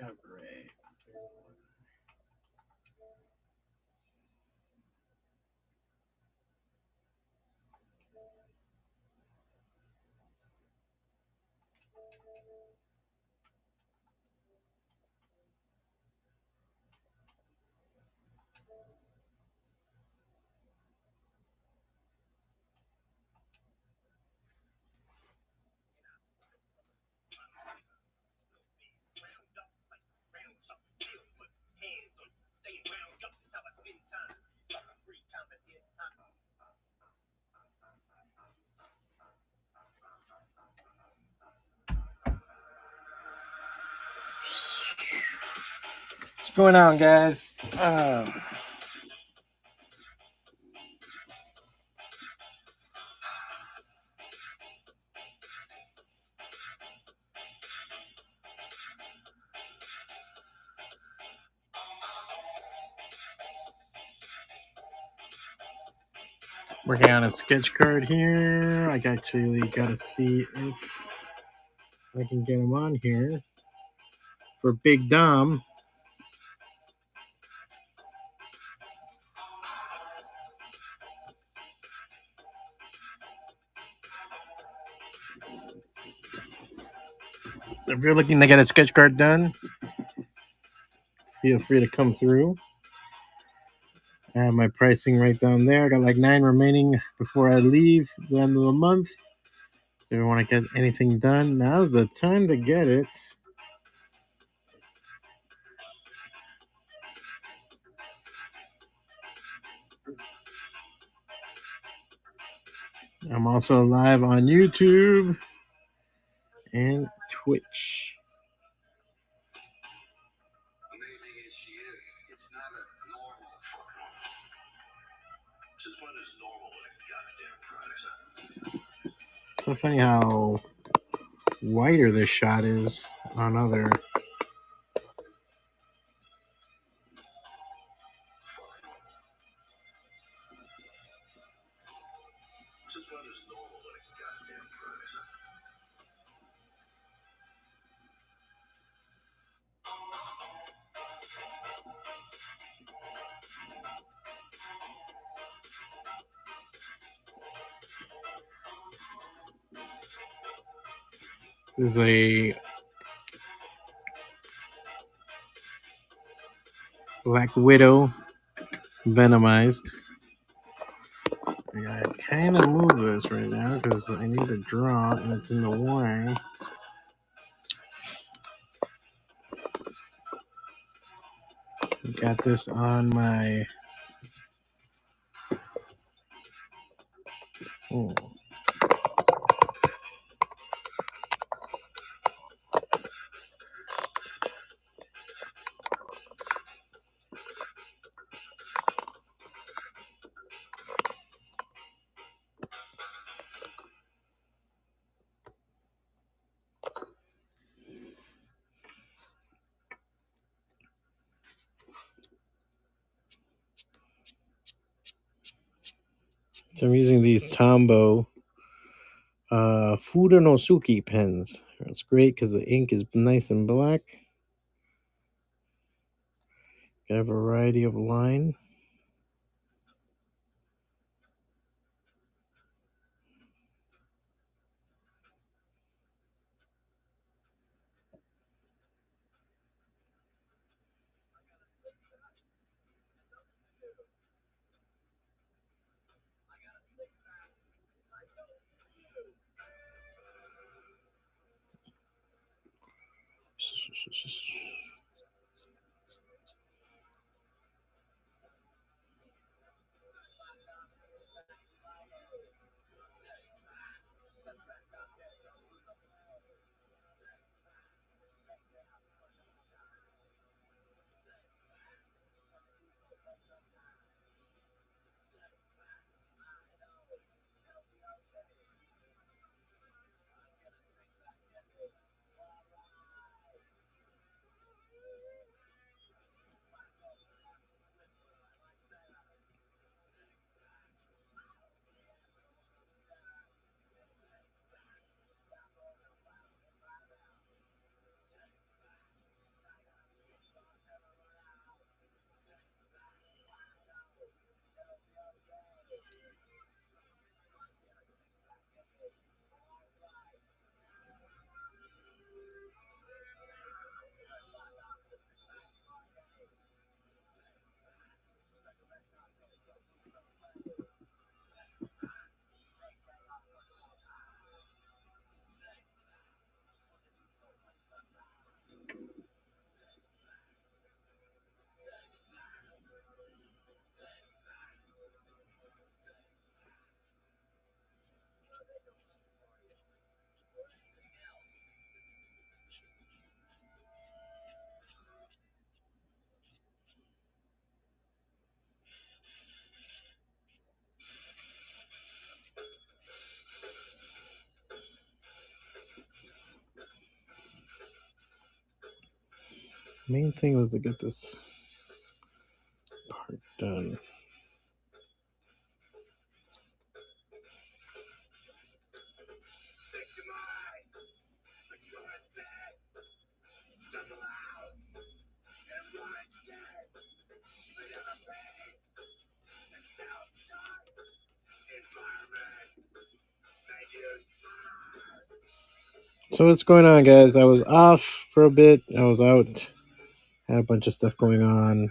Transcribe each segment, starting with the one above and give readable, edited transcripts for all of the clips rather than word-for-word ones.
Oh, great. What's going on, guys? Working on a sketch card here. I actually got to see if I can get him on here for Big Dom. If you're looking to get a sketch card done, feel free to come through. I have my pricing right down there. I got like 9 remaining before I leave the end of the month. So if you want to get anything done, now's the time to get it. I'm also live on YouTube and Twitch. Amazing as she is, it's not a normal photo. Since when is normal when it goddamn price? So funny how whiter this shot is on other. Since when is normal when it goddamn price? This is a Black Widow venomized. I gotta kind of move this right now because I need to draw and it's in the way. Got this on my. Oh. So I'm using these Tombow Fudonosuke pens. It's great because the ink is nice and black. Got a variety of line. Main thing was to get this part done. So what's going on, guys? I was off for a bit. I was out. Had a bunch of stuff going on.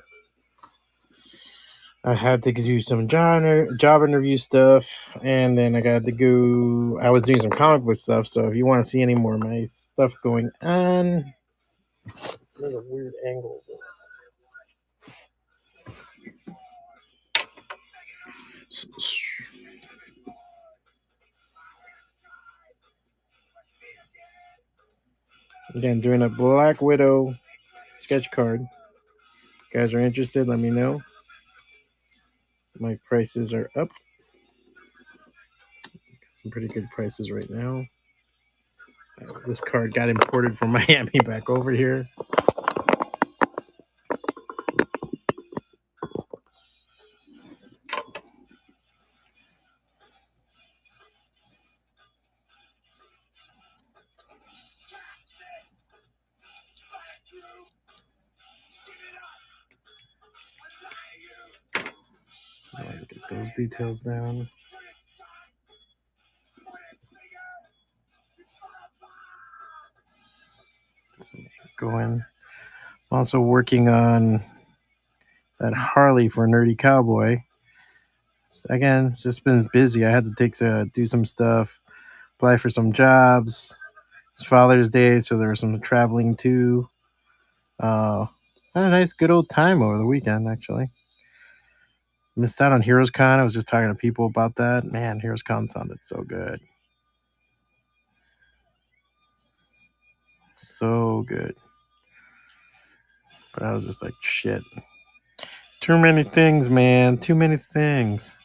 I had to do some job interview stuff, and then I got to go. I was doing some comic book stuff. So if you want to see any more of my stuff going on, there's a weird angle. Again, doing a Black Widow sketch card. If you guys are interested, let me know. My prices are up. Some pretty good prices right now. This card got imported from Miami back over here. I want to get those details down. Some ink going. I'm also working on that Harley for Nerdy Cowboy. Again, just been busy. I had to do some stuff, apply for some jobs. It's Father's Day, so there was some traveling too. Had a nice, good old time over the weekend, actually. Missed out on Heroes Con. I was just talking to people about that. Man, Heroes Con sounded so good. So good. But I was just like, shit. Too many things, man. Too many things.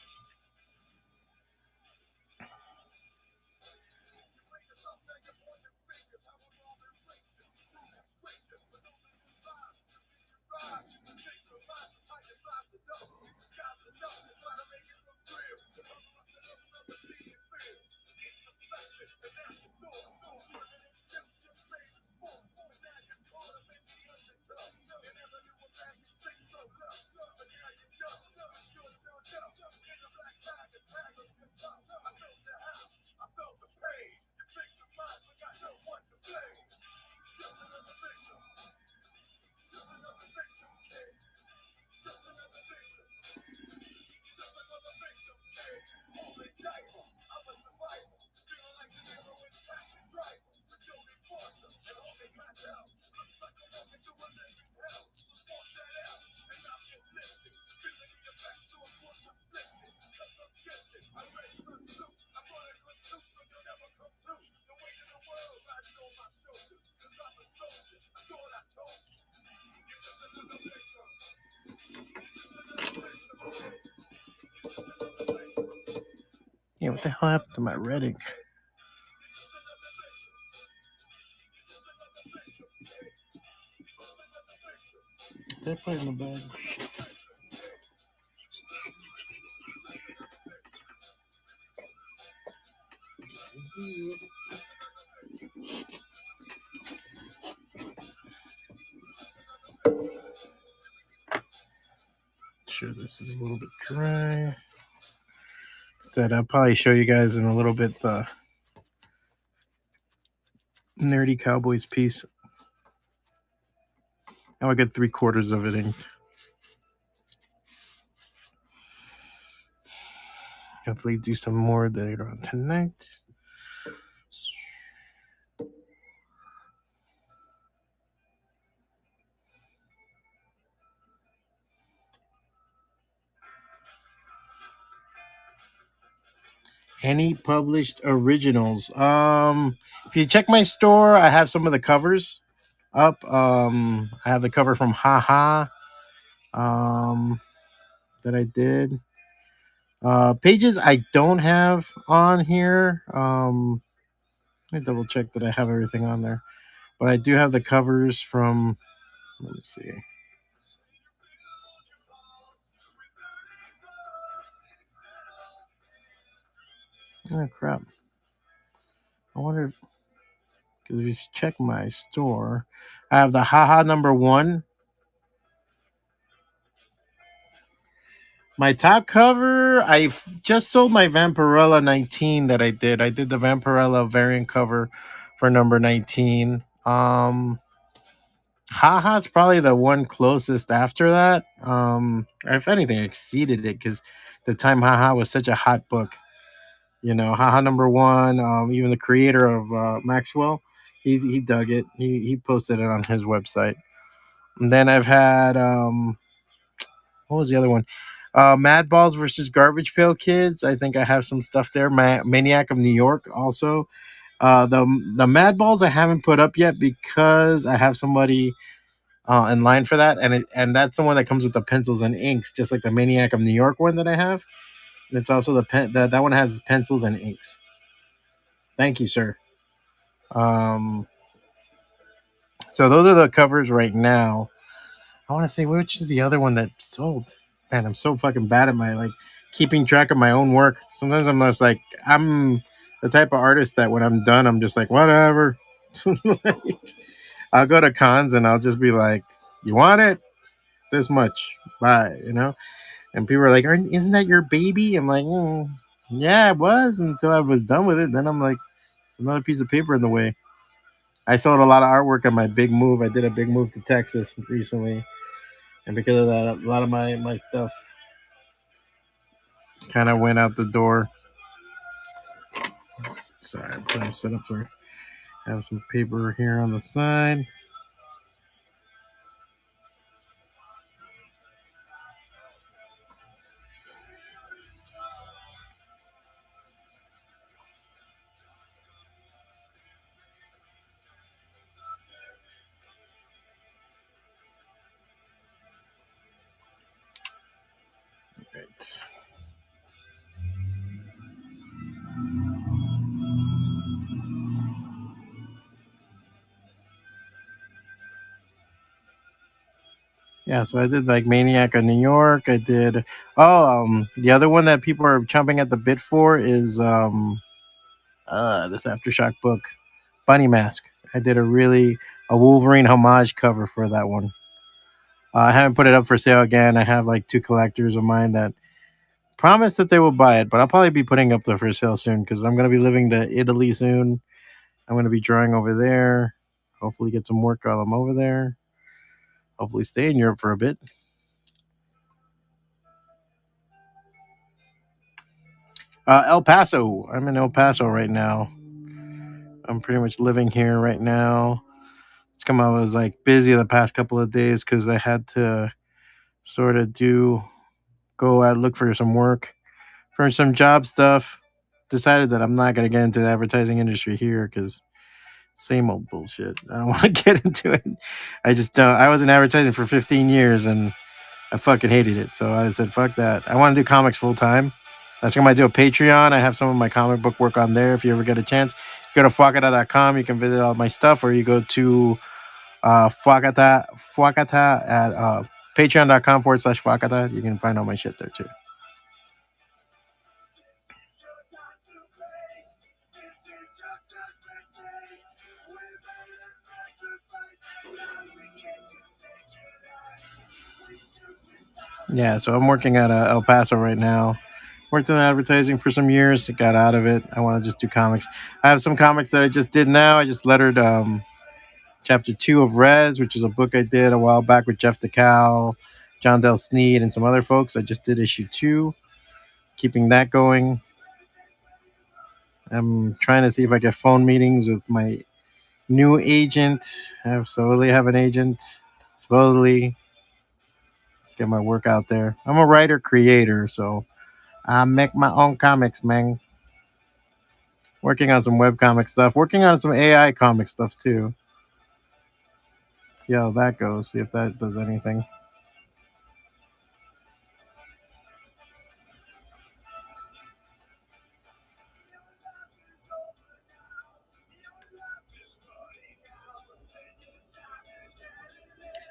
Yeah, what the hell happened to my red ink? Did I put it in the bag? Sure, this is a little bit dry. Said I'll probably show you guys in a little bit the Nerdy Cowboys piece. Now I get 3/4 of it inked. Hopefully do some more later on tonight. Any published originals? If you check my store, I have some of the covers up. I have the cover from Haha that I did. Pages I don't have on here. Let me double check that I have everything on there. But I do have the covers from Let me see. Oh crap! I wonder if, because if you check my store, I have the Haha #1. My top cover, I just sold my Vampirella 19 that I did. I did the Vampirella variant cover for number 19. Haha's probably the one closest after that. If anything, I exceeded it because the time Haha was such a hot book. You know, Haha #1. Even the creator of Maxwell, he dug it. He posted it on his website. And then I've had what was the other one? Mad Balls versus Garbage Pail Kids. I think I have some stuff there. Maniac of New York also. The Mad Balls I haven't put up yet because I have somebody in line for that, and that's the one that comes with the pencils and inks, just like the Maniac of New York one that I have. And it's also the pen that one has pencils and inks. Thank you, sir. Um, so those are the covers right now. I want to say which is the other one that sold. Man, I'm so fucking bad at my keeping track of my own work. Sometimes I'm just like I'm the type of artist that when I'm done, I'm just like whatever. Like, I'll go to cons and I'll just be like, "You want it? This much, bye." You know. And people are like, "Isn't that your baby?" I'm like, "Yeah, it was until I was done with it." Then I'm like, "It's another piece of paper in the way." I sold a lot of artwork on my big move. I did a big move to Texas recently, and because of that, a lot of my stuff kind of went out the door. Sorry, I'm trying to set up for have some paper here on the side. Right. Yeah, so I did like Maniac of New York. I did the other one that people are chomping at the bit for is this Aftershock book, Bunny Mask. I did a Wolverine homage cover for that one. I haven't put it up for sale again. I have like two collectors of mine that promise that they will buy it, but I'll probably be putting up the for sale soon because I'm gonna be living to Italy soon. I'm gonna be drawing over there. Hopefully get some work while I'm over there. Hopefully stay in Europe for a bit. El Paso. I'm in El Paso right now. I'm pretty much living here right now. It's come out. I was like busy the past couple of days because I had to sort of go out look for some work for some job stuff. Decided that I'm not gonna get into the advertising industry here because same old bullshit. I don't want to get into it. I just don't. I was in advertising for 15 years and I fucking hated it. So I said, fuck that. I want to do comics full time. That's going to do a Patreon. I have some of my comic book work on there. If you ever get a chance, go to FWACATA.com. You can visit all my stuff, or you go to FWACATA at patreon.com/FWACATA. You can find all my shit there too. Yeah, so I'm working at El Paso right now. Worked in advertising for some years. Got out of it. I want to just do comics. I have some comics that I just did now. I just lettered chapter 2 of Res, which is a book I did a while back with Jeff DeCal, John Del Sneed, and some other folks. I just did issue 2, keeping that going. I'm trying to see if I get phone meetings with my new agent. I supposedly have an agent. Supposedly get my work out there. I'm a writer creator, so I make my own comics, man. Working on some webcomic stuff. Working on some AI comic stuff too. See how that goes. See if that does anything.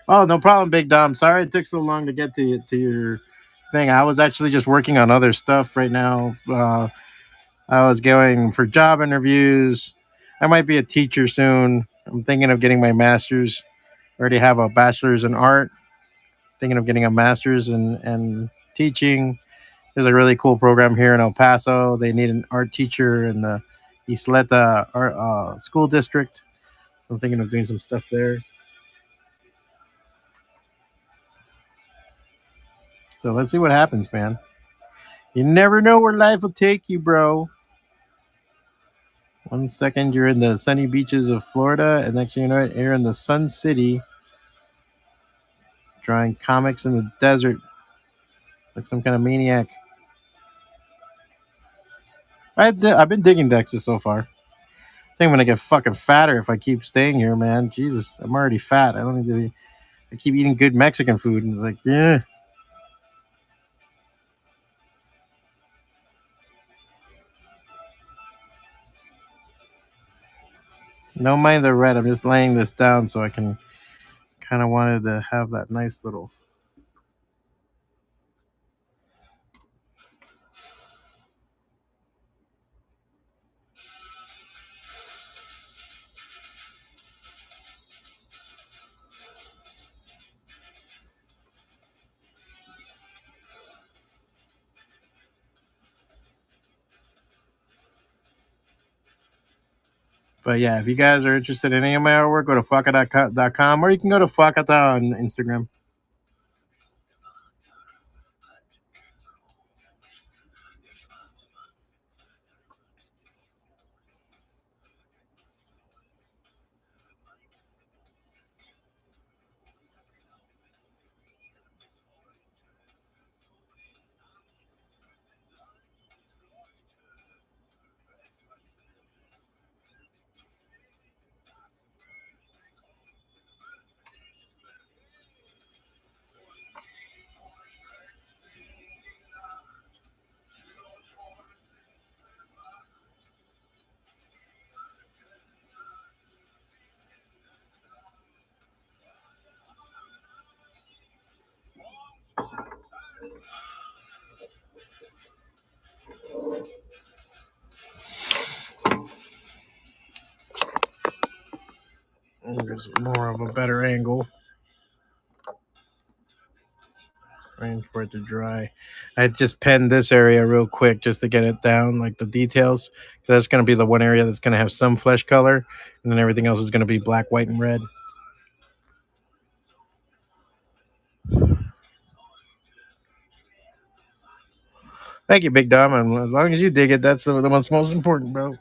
Oh, no problem, Big Dom. Sorry it took so long to get to your thing. I was actually just working on other stuff right now. I was going for job interviews. I might be a teacher soon. I'm thinking of getting my master's. I already have a bachelor's in art. Thinking of getting a master's in teaching. There's a really cool program here in El Paso. They need an art teacher in the Isleta art, school district. So I'm thinking of doing some stuff there. So let's see what happens, man. You never know where life will take you, bro. One second you're in the sunny beaches of Florida, and next thing you know it, you're in the Sun City drawing comics in the desert like some kind of maniac. I've been digging Texas so far. I think I'm gonna get fucking fatter if I keep staying here, man. Jesus, I'm already fat. I don't need to be. I keep eating good Mexican food, and it's like, yeah. No mind the red. I'm just laying this down so I can kind of wanted to have that nice little. But yeah, if you guys are interested in any of my artwork, go to FWACATA.com, or you can go to FWACATA on Instagram. There's more of a better angle. Waiting for it to dry. I just penned this area real quick just to get it down, like the details. That's going to be the one area that's going to have some flesh color, and then everything else is going to be black, white, and red. Thank you, Big Dom. And as long as you dig it, that's the most important, bro.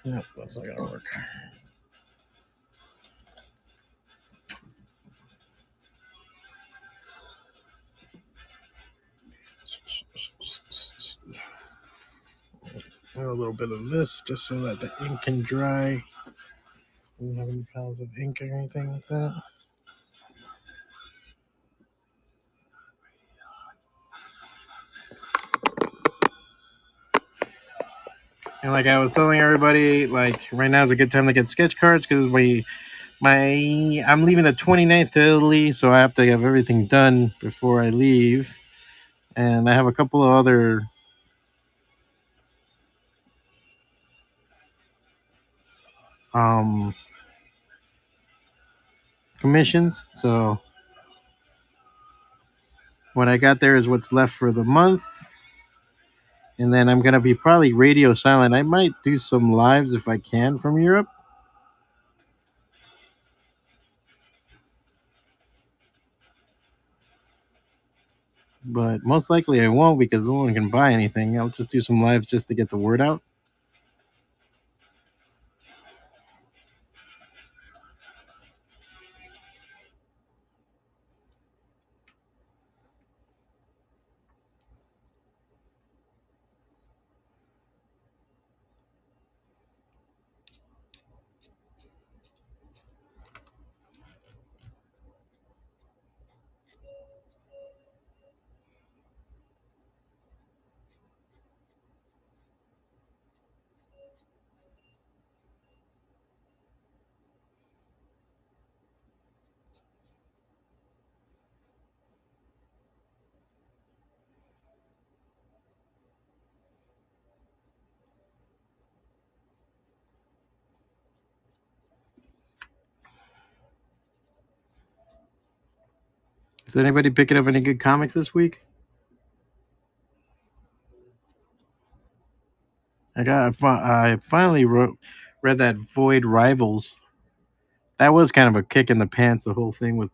Yep, that's not gonna work. A little bit of this just so that the ink can dry. Don't have any piles of ink or anything like that. And like I was telling everybody, like right now is a good time to get sketch cards because I'm leaving the 29th to Italy, so I have to have everything done before I leave. And I have a couple of other um, commissions. So what I got there is what's left for the month. And then I'm gonna be probably radio silent. I might do some lives if I can from Europe. But most likely I won't because no one can buy anything. I'll just do some lives just to get the word out. Is anybody picking up any good comics this week? I finally read that Void Rivals. That was kind of a kick in the pants, the whole thing with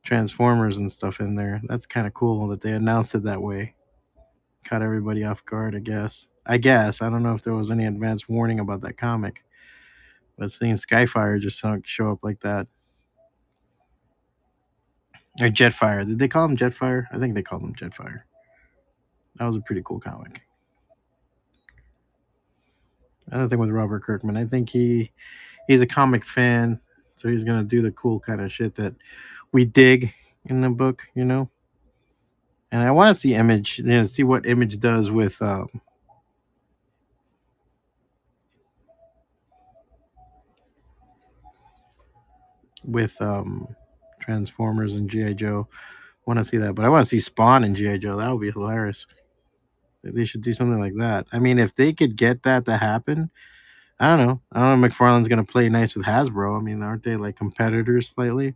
Transformers and stuff in there. That's kind of cool that they announced it that way. Caught everybody off guard, I guess. I don't know if there was any advance warning about that comic, but seeing Skyfire just show up like that. Or Jetfire. Did they call him Jetfire? I think they called him Jetfire. That was a pretty cool comic. Another thing with Robert Kirkman, I think he's a comic fan, so he's gonna do the cool kind of shit that we dig in the book, you know. And I want to see Image, see what Image does with Transformers and GI Joe. Want to see that, but I want to see Spawn and GI Joe. That would be hilarious. They should do something like that. I mean, if they could get that to happen, I don't know. McFarlane's gonna play nice with Hasbro. I mean, aren't they like competitors slightly?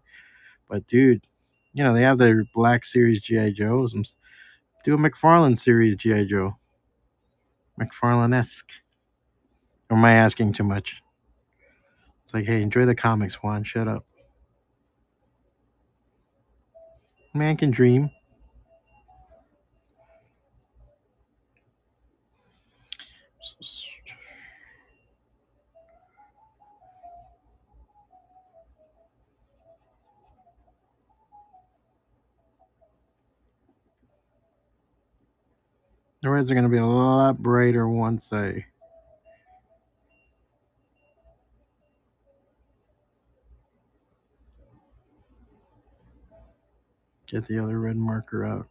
But dude, they have their Black Series GI Joes. Do a McFarlane series GI Joe. McFarlane-esque. Or am I asking too much? It's like, hey, enjoy the comics, Juan. Shut up. Man can dream. The reds are going to be a lot brighter once I get the other red marker out.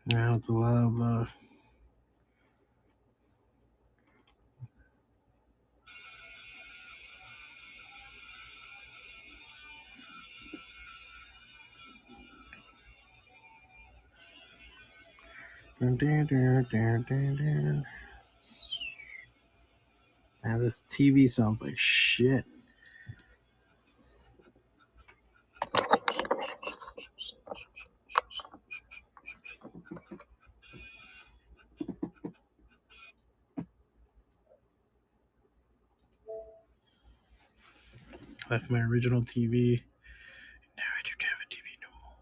Now it's a lot of Now this TV sounds like shit. Left my original TV. Now I don't have a TV no more.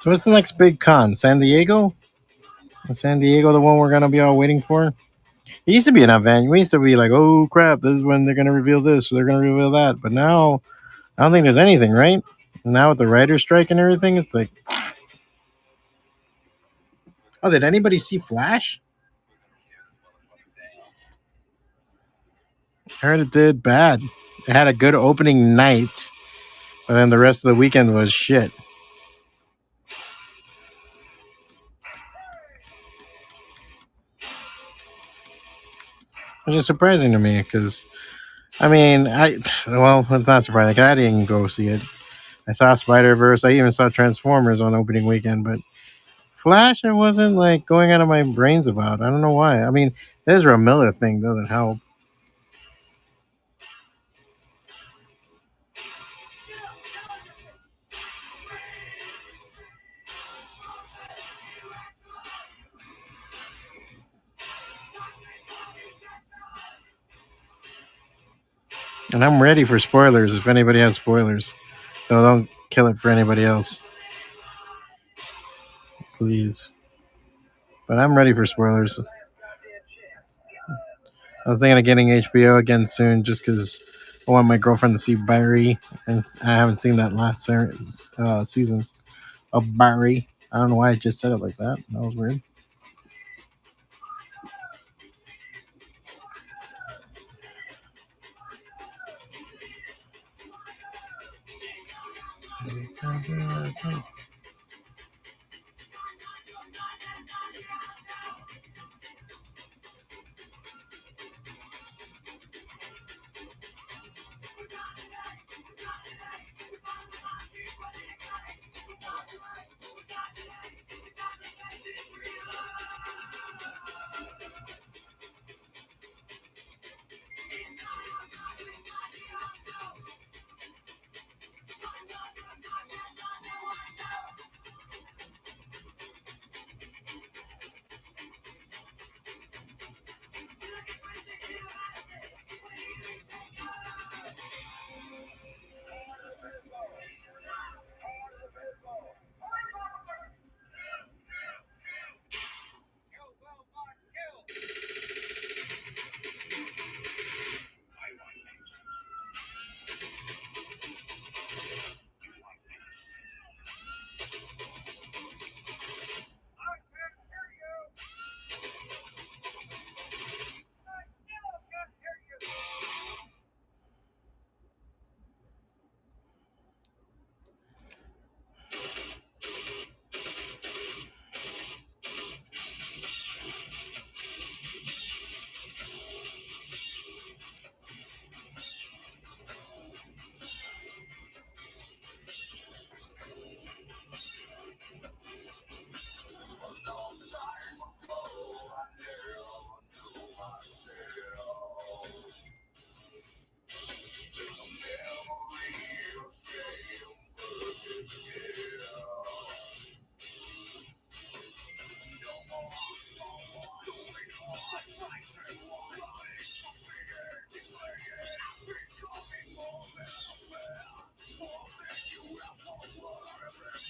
So what's the next big con? San Diego? Is San Diego the one we're gonna be all waiting for? It used to be an event. We used to be like, oh crap, this is when they're gonna reveal this, or they're gonna reveal that. But now I don't think there's anything, right? Now with the writer's strike and everything, it's like, oh, did anybody see Flash? I heard it did bad. It had a good opening night, but then the rest of the weekend was shit. Which is surprising to me because, I mean, well, it's not surprising. I didn't go see it. I saw Spider-Verse. I even saw Transformers on opening weekend, but Flash, I wasn't like going out of my brains about. I don't know why. I mean, the Ezra Miller thing doesn't help. And I'm ready for spoilers if anybody has spoilers. Though don't kill it for anybody else. Please. But I'm ready for spoilers. I was thinking of getting HBO again soon just because I want my girlfriend to see Barry. And I haven't seen that last season of Barry. I don't know why I just said it like that. That was weird.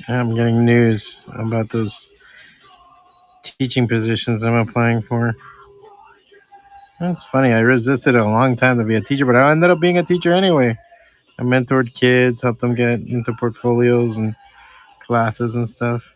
I'm getting news about those teaching positions I'm applying for. That's funny. I resisted a long time to be a teacher, but I ended up being a teacher anyway. I mentored kids, helped them get into portfolios and classes and stuff.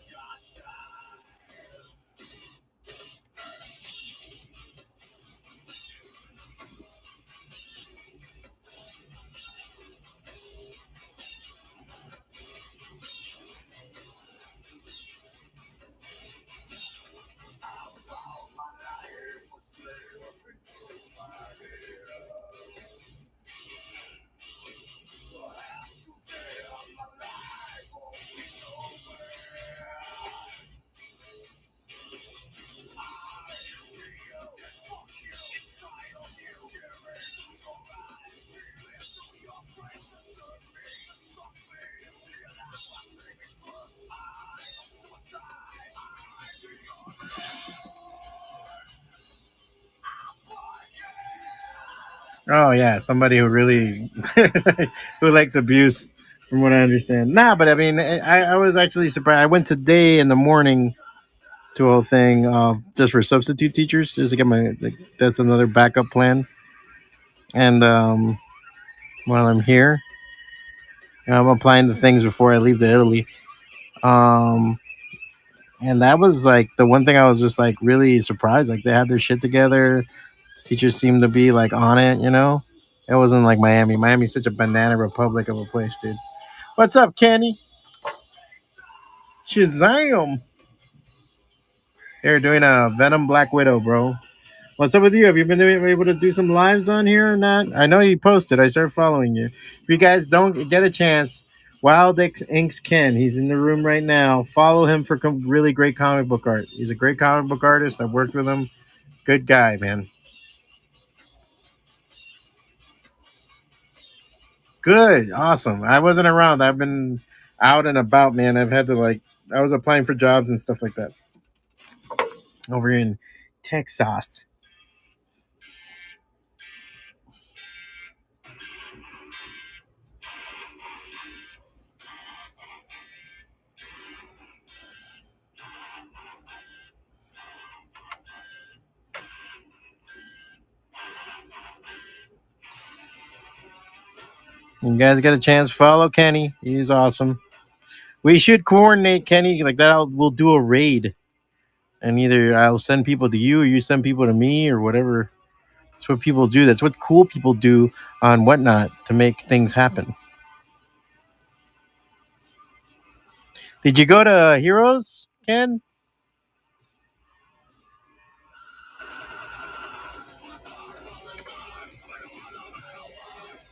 Oh yeah, somebody who really who likes abuse. from what I understand. Nah, but I mean, I was actually surprised. I went today in the morning to a whole thing just for substitute teachers, just to get my like, that's another backup plan. And while I'm here, I'm applying the things before I leave to Italy. Um, and that was like the one thing I was just like really surprised. Like they had their shit together. Teachers seemed to be like on it. It wasn't like Miami. Miami's such a banana republic of a place, dude. What's up, Kenny? Shazam! They're doing a Venom Black Widow, bro. What's up with you? Have you been able to do some lives on here or not? I know you posted. I started following you. If you guys don't get a chance, Wild X Inks Ken, he's in the room right now. Follow him for really great comic book art. He's a great comic book artist. I've worked with him. Good guy, man. Good, awesome. I wasn't around. I've been out and about, man. I've had to I was applying for jobs and stuff like that over in Texas. You guys get a chance, follow Kenny. He's awesome. We should coordinate, Kenny, like that. We'll do a raid, and either I'll send people to you, or you send people to me, or whatever. That's what people do. That's what cool people do on Whatnot to make things happen. Did you go to Heroes, Ken?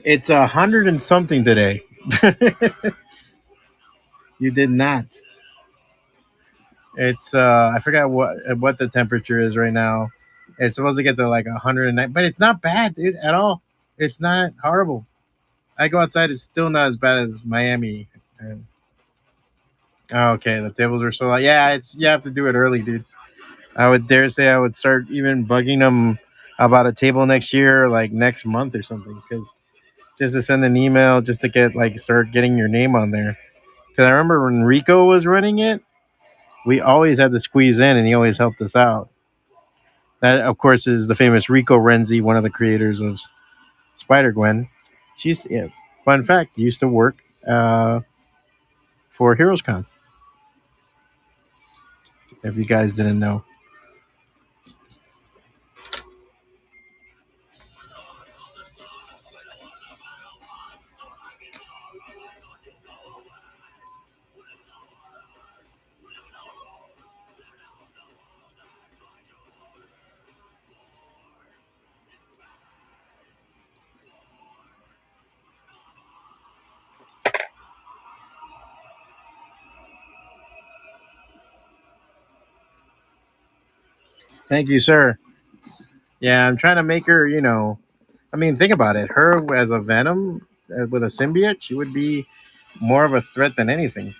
It's 100 and something today. You did not. It's I forgot what the temperature is right now. It's supposed to get to like 109, but it's not bad, dude, at all. It's not horrible. I go outside, it's still not as bad as Miami. Oh, okay, the tables are so low. Yeah, it's you have to do it early, dude. I would dare say I would start even bugging them about a table next year, like next month or something, because just to send an email, just to get like start getting your name on there. Because I remember when Rico was running it, we always had to squeeze in, and he always helped us out. That, of course, is the famous Rico Renzi, one of the creators of Spider Gwen. She's yeah, fun fact used to work for Heroes Con. If you guys didn't know. Thank you, sir. Yeah, I'm trying to make her. I mean, think about it. Her as a Venom with a symbiote, she would be more of a threat than anything.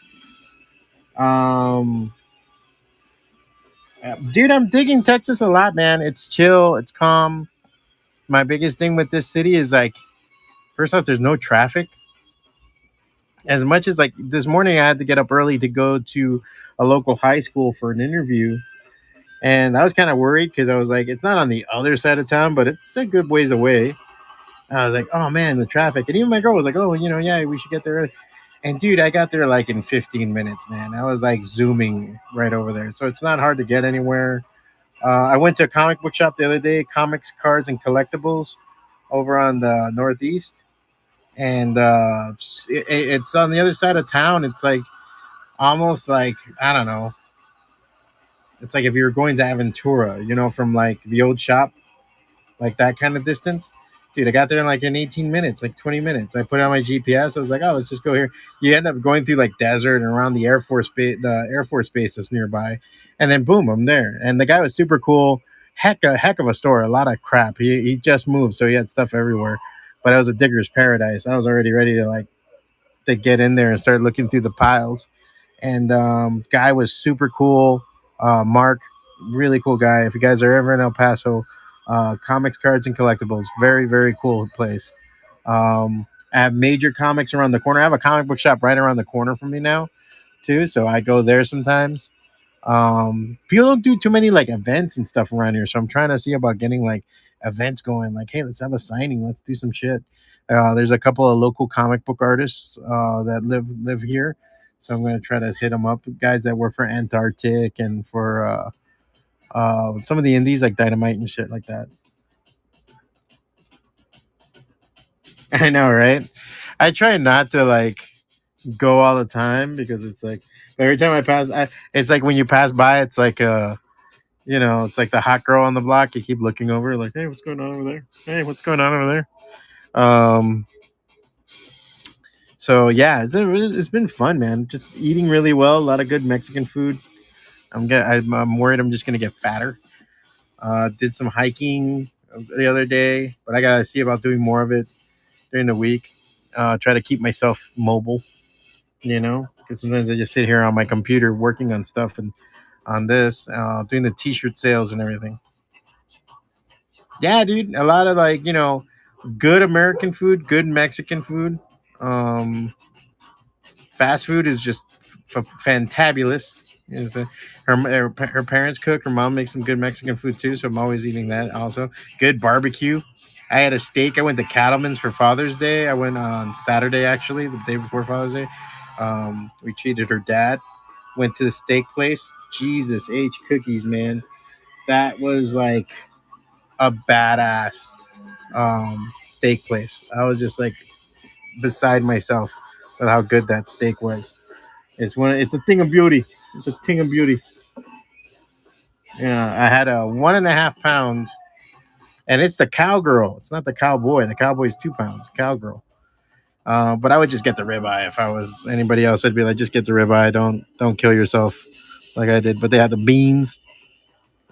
Um, dude, I'm digging Texas a lot, man. It's chill. It's calm. My biggest thing with this city is like, first off, there's no traffic. As much as like this morning, I had to get up early to go to a local high school for an interview, and I was kind of worried because I was like, it's not on the other side of town, but it's a good ways away. I was like, oh man, the traffic, and even my girl was like, oh, yeah, we should get there early. And dude, I got there like in 15 minutes, man. I was like zooming right over there, so it's not hard to get anywhere. I went to a comic book shop the other day, comics, cards, and collectibles over on the northeast, and it's on the other side of town. It's like almost like I don't know. It's like if you were going to Aventura, from like the old shop, like that kind of distance. Dude, I got there in like in 18 minutes, like 20 minutes. I put on my GPS. I was like, oh, let's just go here. You end up going through like desert and around the Air Force base that's nearby, and then boom, I'm there. And the guy was super cool. Heck of a store. A lot of crap. He just moved, so he had stuff everywhere. But it was a digger's paradise. I was already ready to get in there and start looking through the piles. And guy was super cool. Mark, really cool guy. If you guys are ever in El Paso, comics, cards, and collectibles, very very cool place. I have Major Comics around the corner. I have a comic book shop right around the corner from me now, too. So I go there sometimes. People don't do too many like events and stuff around here, so I'm trying to see about getting like events going. Like, hey, let's have a signing. Let's do some shit. There's a couple of local comic book artists that live here, so I'm gonna try to hit them up. Guys that work for Antarctic and for some of the indies like Dynamite and shit like that. I know, right? I try not to like go all the time because it's like every time I pass, it's like when you pass by, it's like it's like the hot girl on the block. You keep looking over, like, hey, what's going on over there? Hey, what's going on over there? So yeah, it's been fun, man. Just eating really well, a lot of good Mexican food. I'm worried I'm just gonna get fatter. Did some hiking the other day, but I gotta see about doing more of it during the week. Try to keep myself mobile, because sometimes I just sit here on my computer working on stuff and on this, doing the t-shirt sales and everything. Yeah, dude, a lot of like good American food, good Mexican food. Um, Fast food is just fantabulous. Her parents cook. Her mom makes some good Mexican food too, so I'm always eating that. Also, good barbecue. I had a steak. I went to Cattleman's for Father's Day. I went on Saturday, actually, the day before Father's Day. We treated her dad. Went to the steak place. Jesus H cookies, man. That was like a badass steak place. I was just like beside myself with how good that steak was. It's a thing of beauty. It's a thing of beauty. Yeah, I had a 1.5 pound, and it's the cowgirl. It's not the cowboy. The cowboy's 2 pounds. Cowgirl. But I would just get the ribeye if I was anybody else. I'd be like, just get the ribeye. Don't kill yourself like I did. But they had the beans.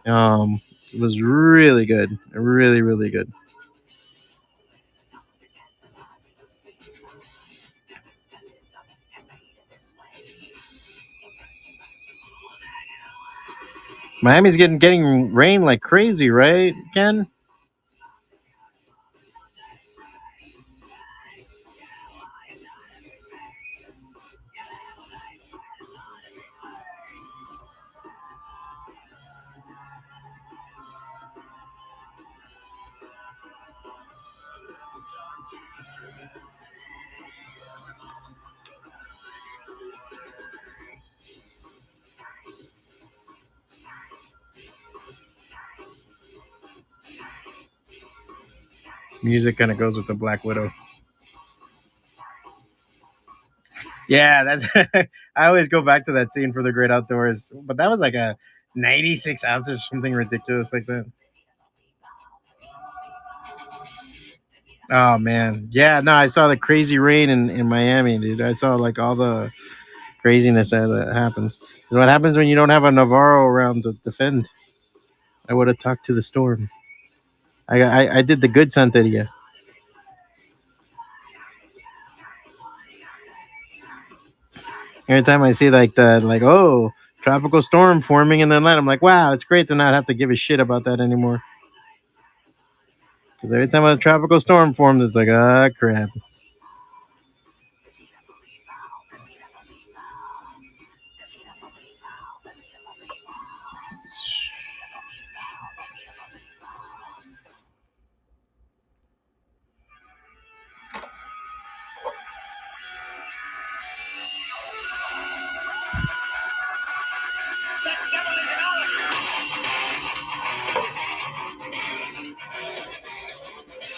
It was really good. Really, really good. Miami's getting rain like crazy, right, Ken? Music kind of goes with the Black Widow. Yeah, that's. I always go back to that scene for the Great Outdoors, but that was like a 96 ounces, something ridiculous like that. Oh man, yeah. No, I saw the crazy rain in Miami, dude. I saw like all the craziness that happens. What happens when you don't have a Navarro around to defend? I would have talked to the storm. I did the good Santeria. Every time I see tropical storm forming in the land, I'm like, wow, it's great to not have to give a shit about that anymore. Because every time a tropical storm forms, it's like, ah, crap.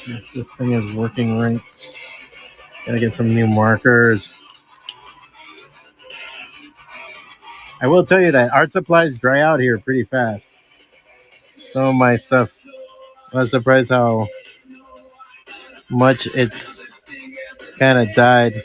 If this thing is working right. Gotta get some new markers. I will tell you that art supplies dry out here pretty fast. Some of my stuff, I was surprised how much it's kind of died.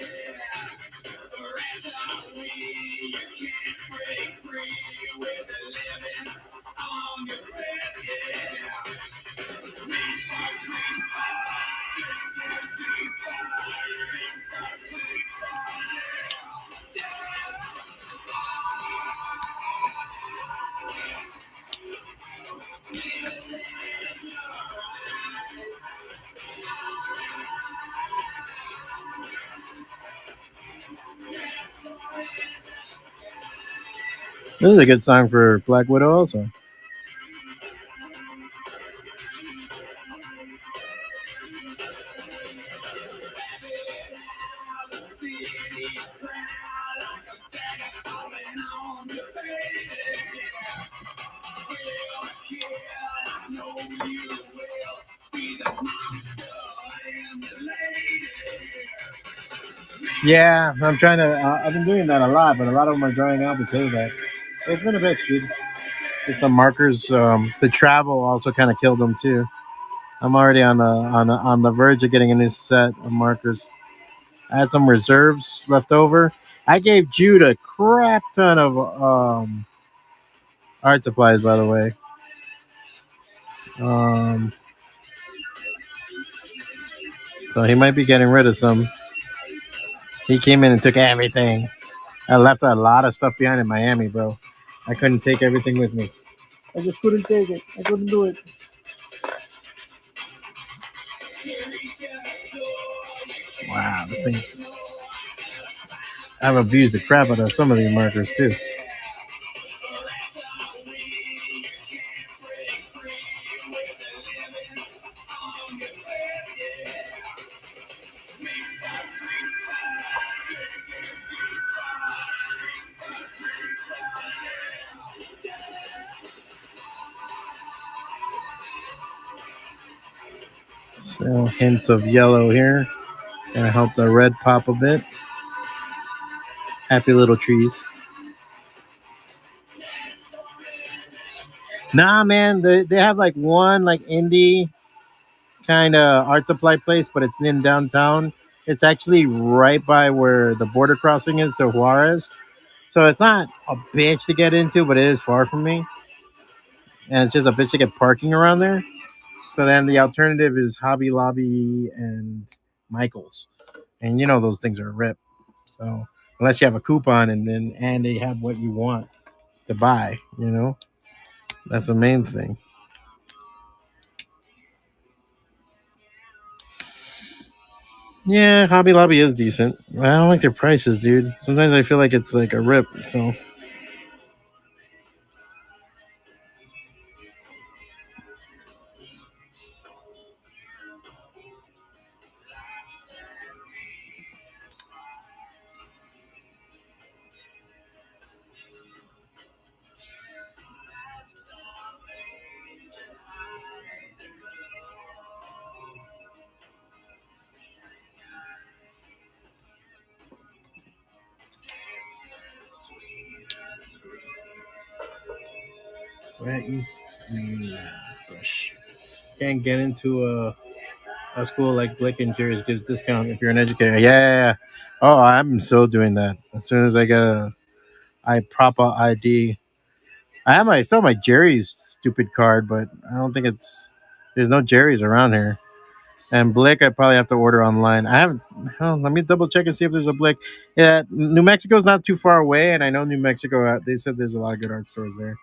This is a good song for Black Widow also. Yeah, I'm trying to. I've been doing that a lot, but a lot of them are drying out because of that. It's been a bitch, dude. Just the markers, the travel also kind of killed them too. I'm already on the verge of getting a new set of markers. I had some reserves left over. I gave Jude a crap ton of art supplies, by the way. So he might be getting rid of some. He came in and took everything. I left a lot of stuff behind in Miami, bro. I couldn't take everything with me. I just couldn't take it. I couldn't do it. Wow, this thing's. I've abused the crap out of some of these markers too. So hints of yellow here. Gonna help the red pop a bit. Happy little trees. Nah, man, they have like one like indie kind of art supply place, but it's in downtown. It's actually right by where the border crossing is to Juarez. So it's not a bitch to get into, but it is far from me. And it's just a bitch to get parking around there. So then the alternative is Hobby Lobby and Michael's. And you know those things are rip. So unless you have a coupon and they have what you want to buy, you know? That's the main thing. Yeah, Hobby Lobby is decent. I don't like their prices, dude. Sometimes I feel like it's like a rip. So where is brush? Can't get into a school like Blick and Jerry's gives discount if you're an educator. Yeah. Oh, I'm so doing that. As soon as I get I proper ID. I have my still my Jerry's stupid card, but I don't think it's there's no Jerry's around here. And Blick, I probably have to order online. I haven't. Oh, let me double check and see if there's a Blick. Yeah, New Mexico's not too far away, and I know New Mexico. They said there's a lot of good art stores there.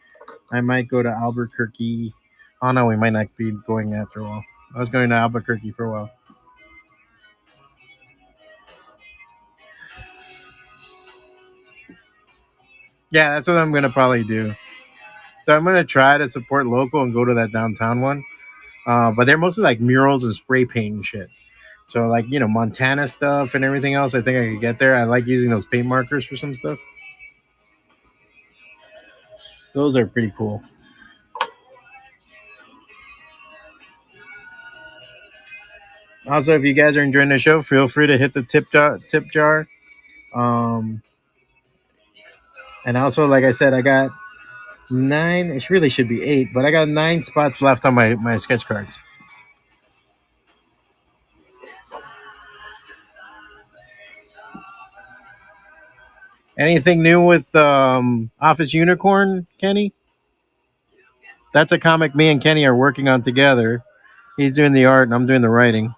I might go to Albuquerque. Oh no, we might not be going after a while. I was going to Albuquerque for a while. Yeah, that's what I'm gonna probably do. So I'm gonna try to support local and go to that downtown one. But they're mostly like murals and spray paint and shit. So like Montana stuff and everything else. I think I could get there. I like using those paint markers for some stuff. Those are pretty cool. Also, if you guys are enjoying the show, feel free to hit the tip jar. Um, and also, like I said, I got 9. It really should be 8, but I got 9 spots left on my sketch cards. Anything new with Office Unicorn, Kenny? That's a comic me and Kenny are working on together. He's doing the art and I'm doing the writing.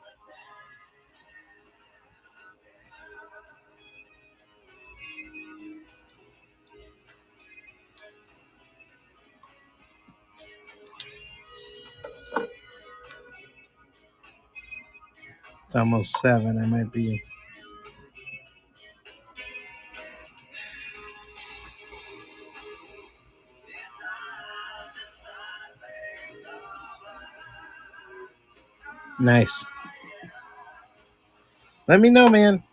It's almost 7. I might be. Nice. Let me know, man.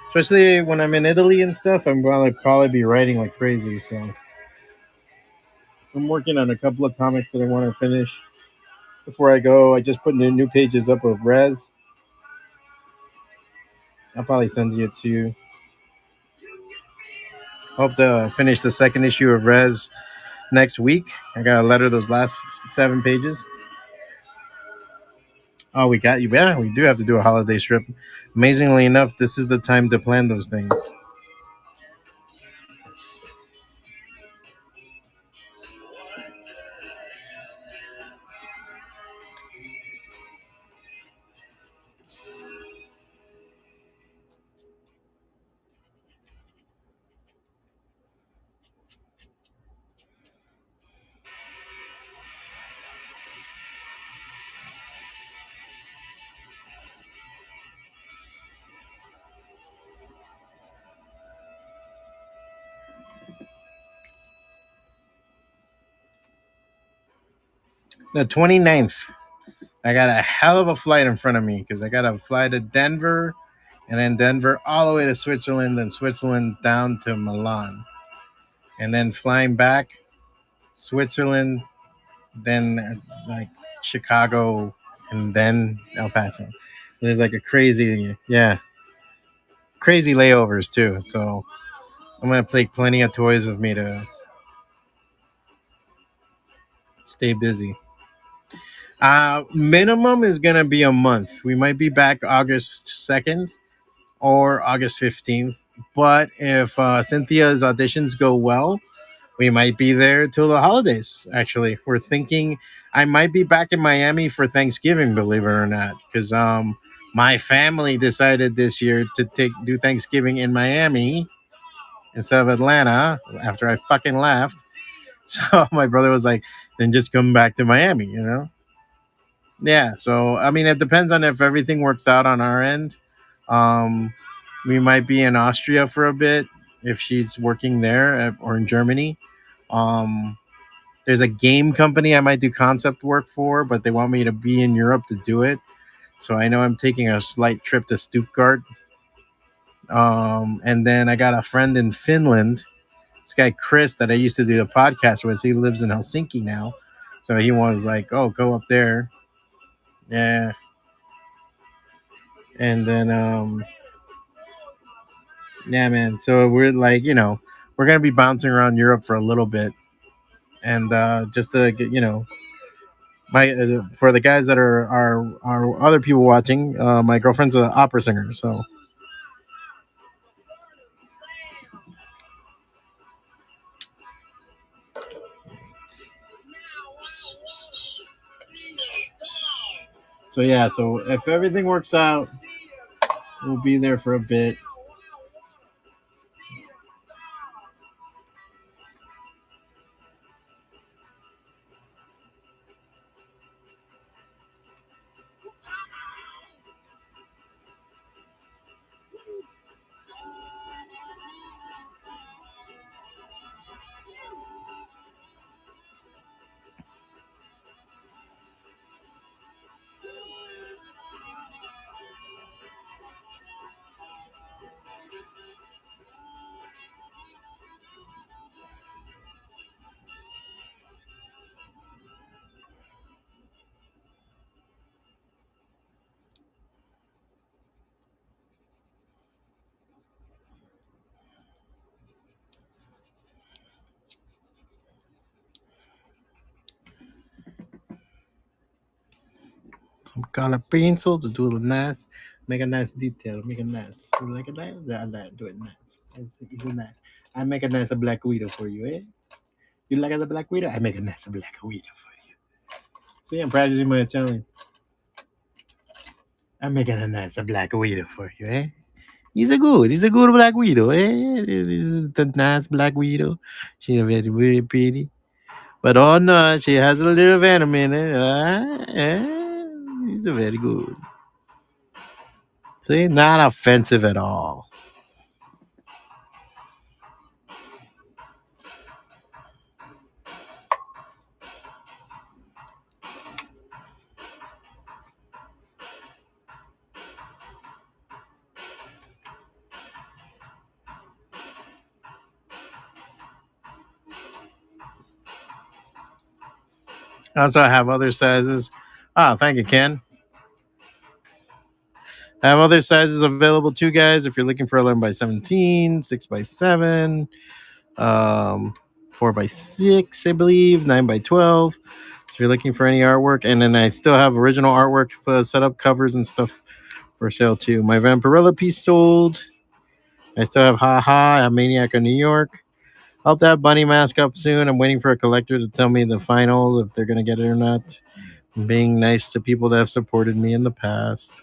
Especially when I'm in Italy and stuff, I'm gonna probably be writing like crazy. So I'm working on a couple of comics that I want to finish before I go. I just put new pages up of Res. I'll probably send it to you. Hope to finish the second issue of Res next week. I gotta letter those last 7 pages. Oh, we got you. Yeah, we do have to do a holiday strip. Amazingly enough, this is the time to plan those things. The 29th, I got a hell of a flight in front of me because I got to fly to Denver and then Denver all the way to Switzerland, then Switzerland down to Milan. And then flying back, Switzerland, then like Chicago, and then El Paso. There's like a crazy, yeah, crazy layovers too. So I'm gonna take plenty of toys with me to stay busy. Minimum is gonna be a month. We might be back August 2nd or August 15th. But if Cynthia's auditions go well, we might be there till the holidays. Actually, we're thinking I might be back in Miami for Thanksgiving, believe it or not, because my family decided this year to do Thanksgiving in Miami instead of Atlanta after I fucking left. So my brother was like, "Then just come back to Miami," you know? Yeah. So I mean, it depends on if everything works out on our end. Um, we might be in Austria for a bit if she's working there or in Germany. Um, there's a game company I might do concept work for, but they want me to be in Europe to do it. So I know I'm taking a slight trip to Stuttgart. And then I got a friend in Finland, this guy Chris that I used to do the podcast with. He lives in Helsinki now. So he was like, "Oh, go up there." Yeah. And then yeah, man. So we're like, we're gonna be bouncing around Europe for a little bit, and just to get, my for the guys that are other people watching, my girlfriend's an opera singer, so yeah. So if everything works out, we'll be there for a bit. Some color pencil to do the nice, make a nice detail, make it nice. You like it nice? Yeah, I like do it nice. It's nice. I make a nice black widow for you, eh? You like the black widow? I make a nice black widow for you. See, I'm practicing my Italian. I make a nice black widow for you, eh? He's a good black widow, eh? The nice black widow. She's very, very pretty. But oh no, she has a little venom in it. He's a very good. See, not offensive at all. Also, I have other sizes. Ah, thank you, Ken. I have other sizes available too, guys. If you're looking for 11 by 17, 6 by 7, um, 4 by 6, I believe, 9 by 12. So if you're looking for any artwork, and then I still have original artwork set up, covers and stuff for sale too. My Vampirella piece sold. I still have Ha Ha. I have Maniac of New York. I'll have to have Bunny Mask up soon. I'm waiting for a collector to tell me the final if they're gonna get it or not. I'm being nice to people that have supported me in the past.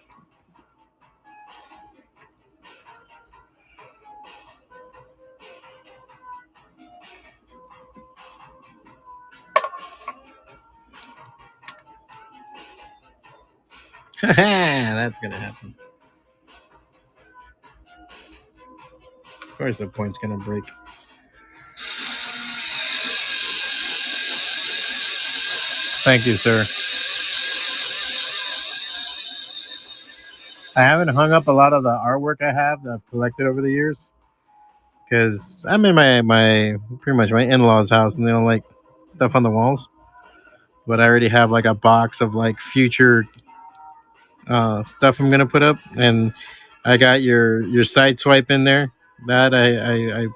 That's gonna happen. Of course, the point's gonna break. Thank you, sir. I haven't hung up a lot of the artwork I have that I've collected over the years because I'm in my pretty much my in-laws' house and they don't like stuff on the walls. But I already have like a box of like future stuff I'm gonna put up, and I got your side swipe in there. That I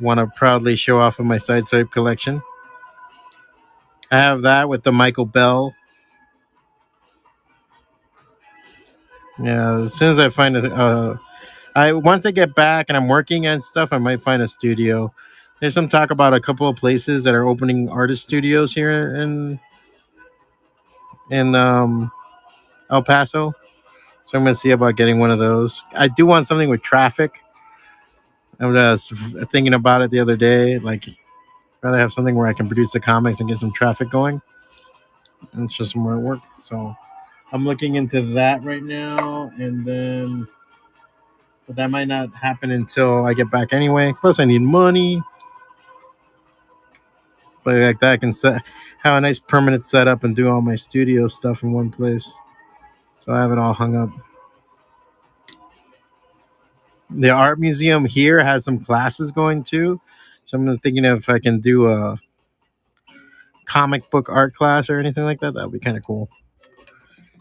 want to proudly show off of my side swipe collection. I have that with the Michael Bell. Yeah, as soon as I find I once I get back and I'm working and stuff, I might find a studio. There's some talk about a couple of places that are opening artist studios here in El Paso. So I'm gonna see about getting one of those. I do want something with traffic. I was thinking about it the other day. Like, rather have something where I can produce the comics and get some traffic going. And it's just more work. So I'm looking into that right now, and then, but that might not happen until I get back anyway. Plus, I need money. But like that, I can have a nice permanent setup and do all my studio stuff in one place. So I have it all hung up. The art museum here has some classes going too. So I'm thinking if I can do a comic book art class or anything like that. That would be kind of cool.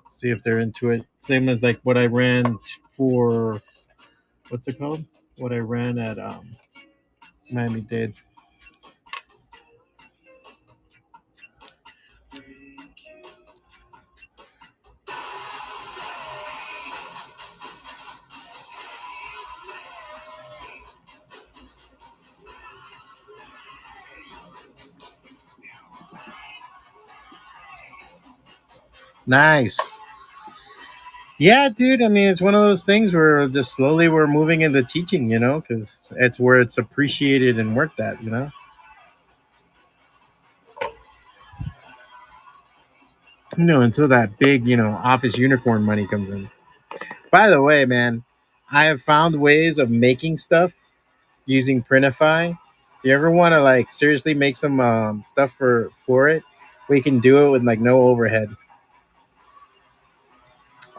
See if they're into it. Same as like what I ran for, what's it called? What I ran at Miami Dade. Nice. Yeah, dude. I mean, it's one of those things where just slowly we're moving into teaching, because it's where it's appreciated and worked at. Until that big, office unicorn money comes in. By the way, man, I have found ways of making stuff using Printify. If you ever want to like seriously make some stuff for it, we can do it with like no overhead.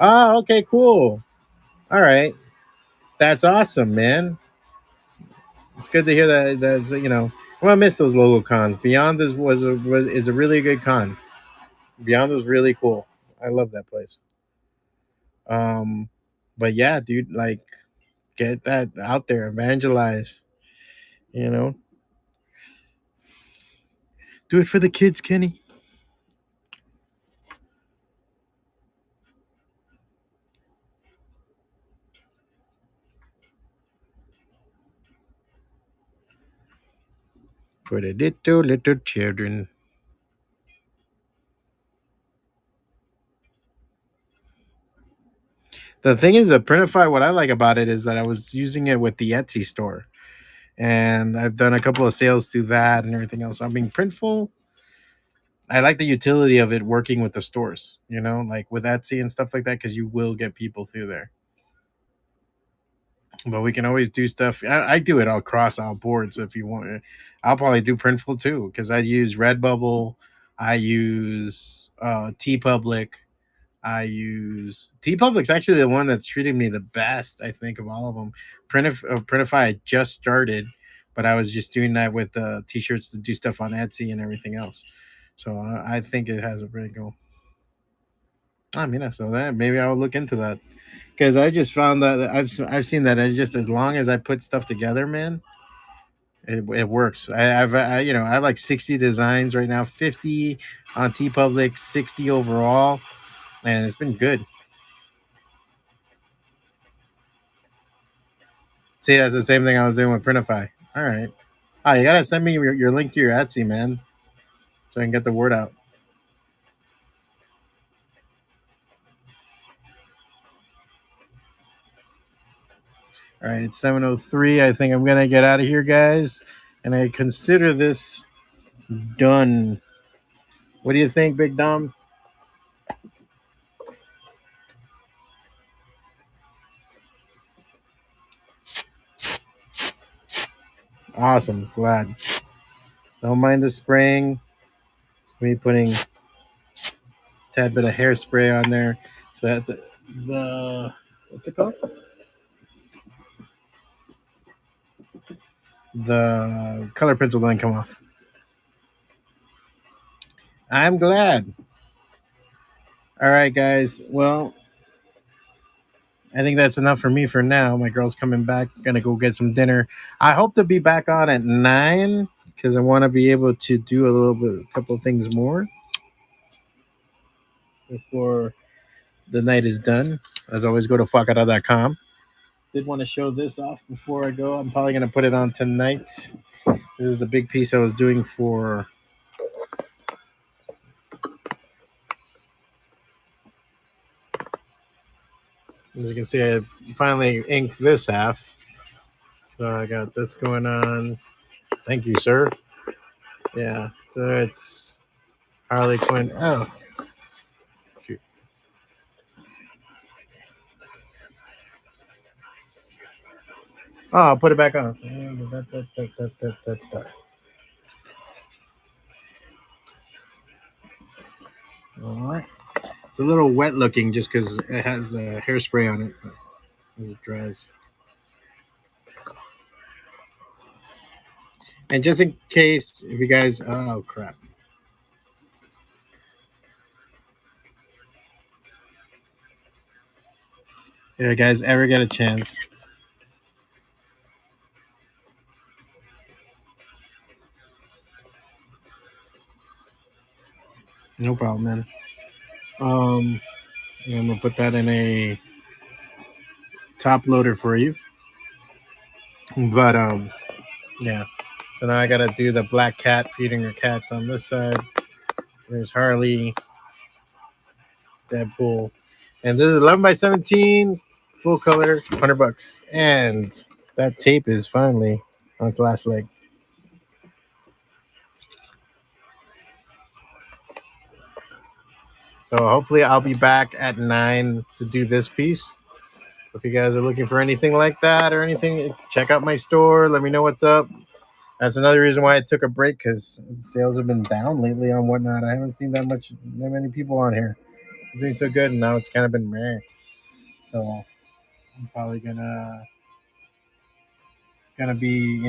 Oh, okay, cool. All right, that's awesome, man. It's good to hear that. I'm gonna miss those logo cons. Beyond is a really good con. Beyond was really cool. I love that place. Um, but yeah, dude, like get that out there, evangelize. You know, do it for the kids, Kenny. For the little children. The thing is, the Printify. What I like about it is that I was using it with the Etsy store, and I've done a couple of sales through that and everything else. I mean, Printful. I like the utility of it working with the stores. Like with Etsy and stuff like that, because you will get people through there. But we can always do stuff. I do it all across all boards if you want. I'll probably do Printful too because I use Redbubble. I use TeePublic. I use TeePublic's actually the one that's treated me the best, I think, of all of them. Printify I just started, but I was just doing that with t-shirts to do stuff on Etsy and everything else. So I think it has a pretty cool. I mean, I saw that. Maybe I'll look into that because I just found that I've seen that it's just as long as I put stuff together, man, it works. I have like 60 designs right now, 50 on TeePublic, 60 overall, and it's been good. See, that's the same thing I was doing with Printify. All right. Oh, you gotta send me your link to your Etsy, man, so I can get the word out. All right, it's 7:03. I think I'm gonna get out of here, guys, and I consider this done. What do you think, Big Dom? Awesome. Glad. Don't mind the spraying. It's me putting a tad bit of hairspray on there so that the what's it called? The color pencil doesn't come off. I'm glad. All right, guys. Well, I think that's enough for me for now. My girl's coming back. Gonna go get some dinner. I hope to be back on at 9 because I want to be able to do a couple of things more before the night is done. As always, go to FWACATA.com. Did want to show this off before I go. I'm probably gonna put it on tonight. This is the big piece I was doing for. As you can see, I finally inked this half. So I got this going on. Thank you, sir. Yeah, so it's Harley Quinn. Oh, shoot. Oh, I'll put it back on. All right. It's a little wet looking just because it has the hairspray on it as it dries. And just in case, if you guys, oh crap. If you guys ever get a chance, no problem, man. I'm gonna put that in a top loader for you. But yeah. So now I gotta do the black cat feeding her cats on this side. There's Harley, Deadpool, and this is 11x17, full color, $100. And that tape is finally on its last leg. So hopefully I'll be back at 9 to do this piece. If you guys are looking for anything like that or anything, check out my store. Let me know what's up. That's another reason why I took a break, because sales have been down lately on Whatnot. I haven't seen that many people on here. I'm doing so good, and now it's kind of been rare. So I'm probably gonna be,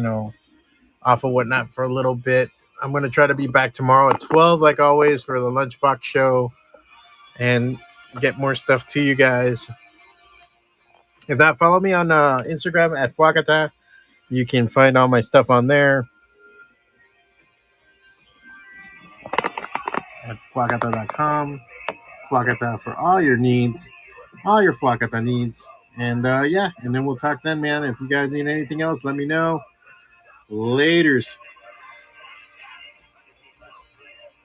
off of Whatnot for a little bit. I'm gonna try to be back tomorrow at 12, like always, for the Lunchbox show, and get more stuff to you guys. If not, follow me on Instagram at FWACATA. You can find all my stuff on there at FWACATA.com. FWACATA for all your needs, all your FWACATA needs. And yeah, and then we'll talk then, man. If you guys need anything else, let me know. Laters.